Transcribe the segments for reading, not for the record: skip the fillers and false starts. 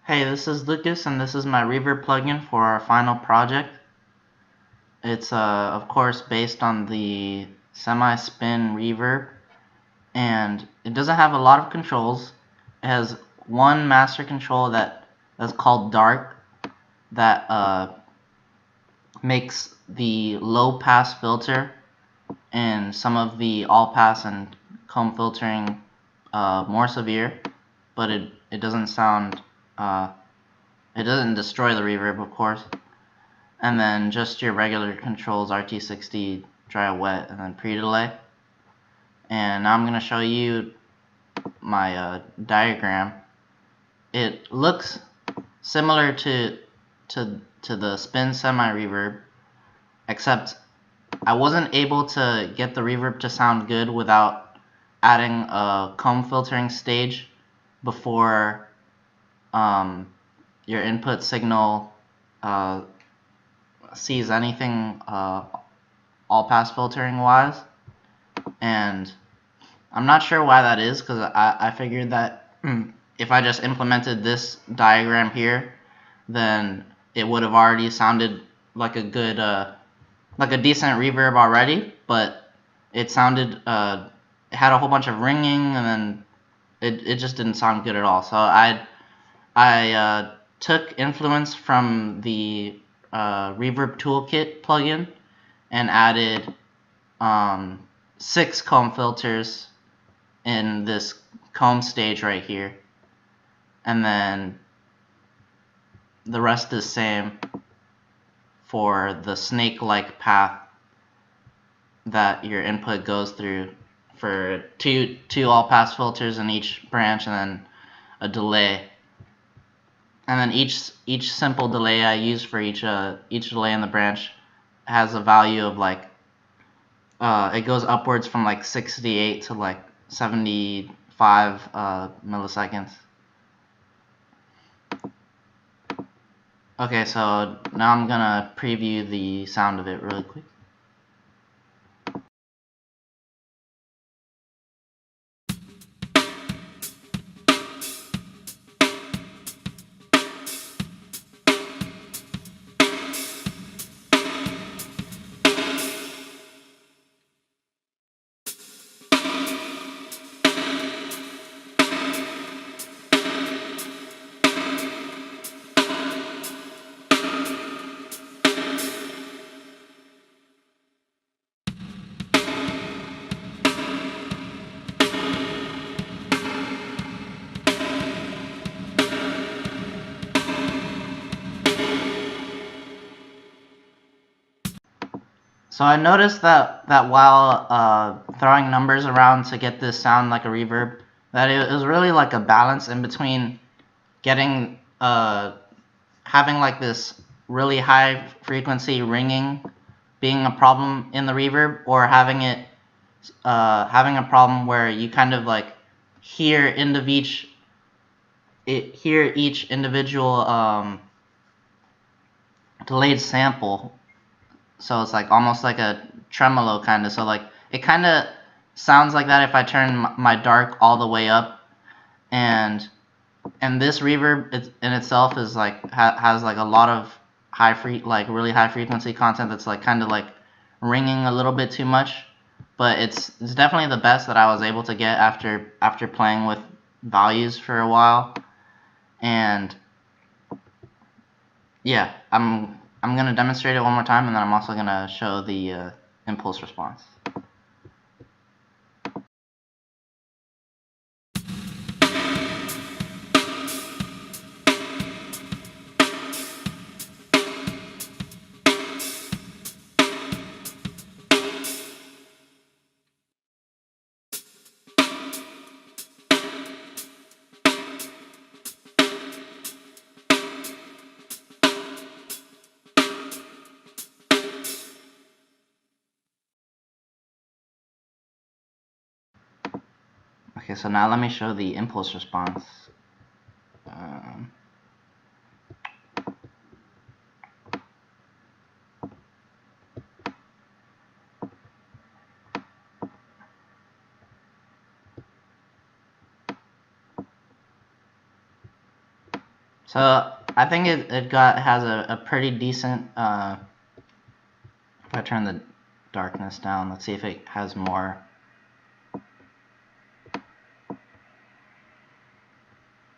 Hey, this is Lucas, and this is my Reverb plugin for our final project. It's of course based on the semi-spin reverb, and it doesn't have a lot of controls. It has one master control that's called dark, that makes the low pass filter and some of the all pass and comb filtering more severe, but it doesn't sound it doesn't destroy the reverb, of course. And then just your regular controls, RT60, dry wet, and then pre-delay. And now I'm going to show you my diagram. It looks similar to the spin semi-reverb, except I wasn't able to get the reverb to sound good without adding a comb filtering stage before your input signal sees anything all pass filtering wise, and I'm not sure why that is, because I figured that if I just implemented this diagram here, then it would have already sounded like a good like a decent reverb already, but it sounded it had a whole bunch of ringing, and then it just didn't sound good at all. So I took influence from the Reverb Toolkit plugin and added 6 comb filters in this comb stage right here, and then the rest is same for the snake-like path that your input goes through for two all-pass filters in each branch, and then a delay. And then each simple delay I use for each delay in the branch has a value of like it goes upwards from like 68 to like 75 milliseconds. Okay, so now I'm gonna preview the sound of it really quick. So I noticed that while throwing numbers around to get this sound like a reverb, that it was really like a balance in between getting having like this really high frequency ringing being a problem in the reverb, or having it having a problem where you kind of like hear each individual delayed sample. So it's like almost like a tremolo kind of. So like it kind of sounds like that if I turn my dark all the way up, and this reverb in itself is like has like a lot of really high frequency content that's like kind of like ringing a little bit too much. But it's definitely the best that I was able to get after playing with values for a while. And yeah, I'm gonna demonstrate it one more time, and then I'm also gonna show the impulse response. Okay, so now let me show the impulse response. Um, So I think it has a pretty decent, if I turn the darkness down, let's see if it has more.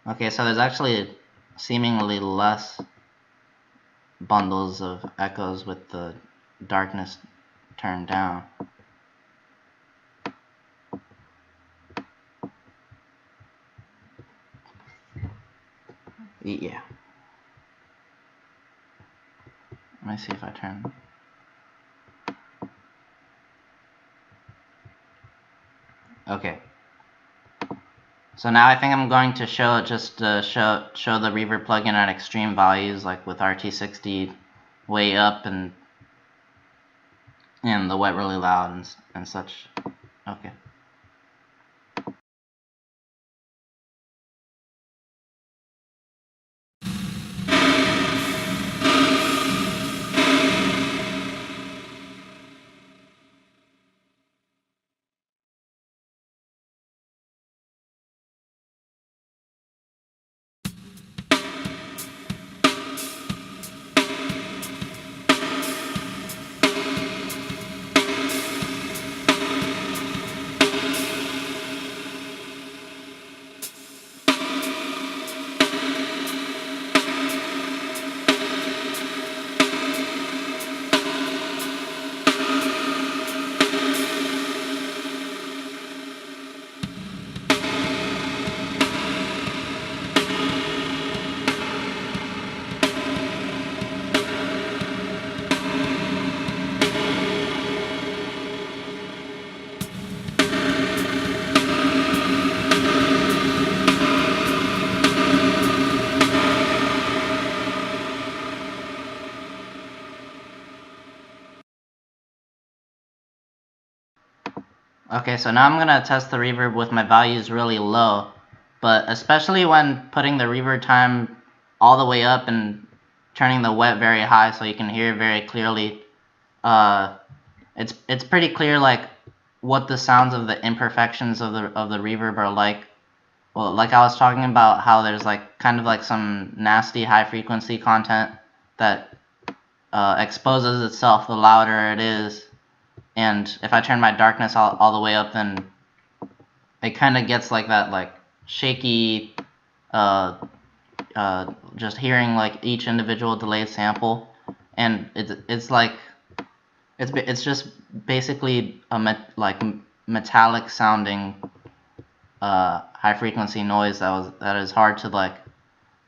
Okay, so there's actually seemingly less bundles of echoes with the darkness turned down. Yeah. Let me see if I turn. Okay. So now I think I'm going to show show the Reverb plugin at extreme values, like with RT60 way up and the wet really loud and such. Okay. Okay, so now I'm gonna test the reverb with my values really low, but especially when putting the reverb time all the way up and turning the wet very high so you can hear very clearly. It's pretty clear like what the sounds of the imperfections of the reverb are like. Well, like I was talking about how there's like kind of like some nasty high frequency content that exposes itself the louder it is. And if I turn my darkness all the way up, then it kind of gets like that, like shaky, just hearing like each individual delayed sample, and it's like it's just basically a metallic sounding high frequency noise that is hard to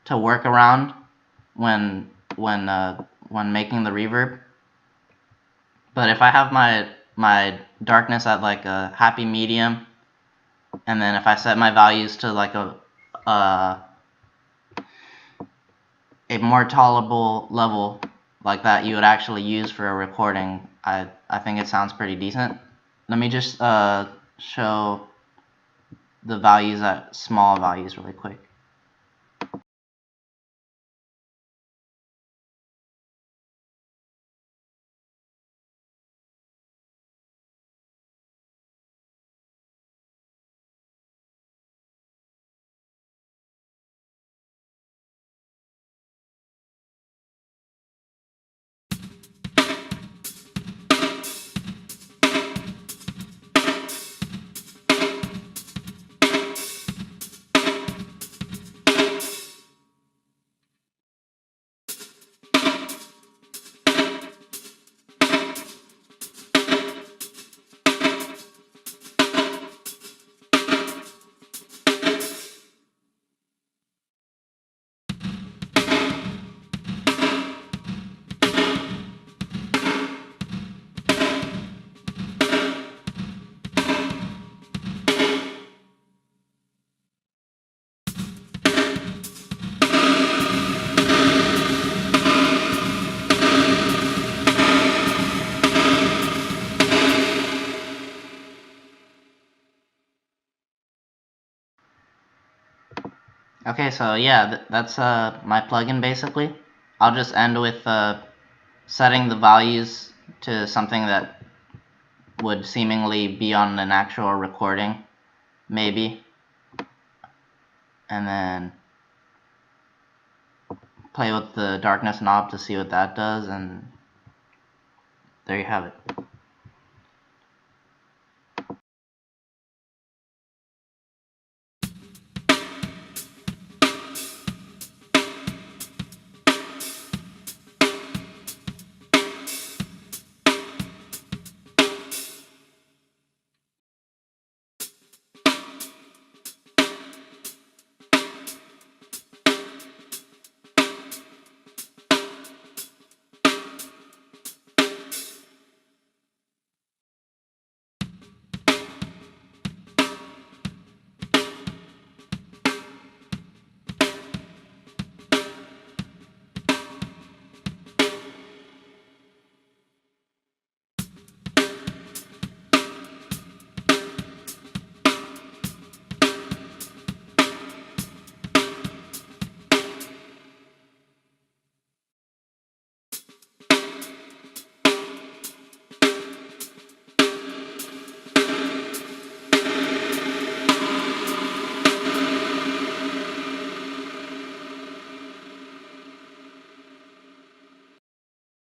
to work around when making the reverb. But if I have my darkness at like a happy medium, and then if I set my values to like a more tolerable level like that you would actually use for a recording, I think it sounds pretty decent. Let me just show the values at small values really quick. Okay, so yeah, that's my plugin basically. I'll just end with setting the values to something that would seemingly be on an actual recording, maybe. And then play with the darkness knob to see what that does, and there you have it.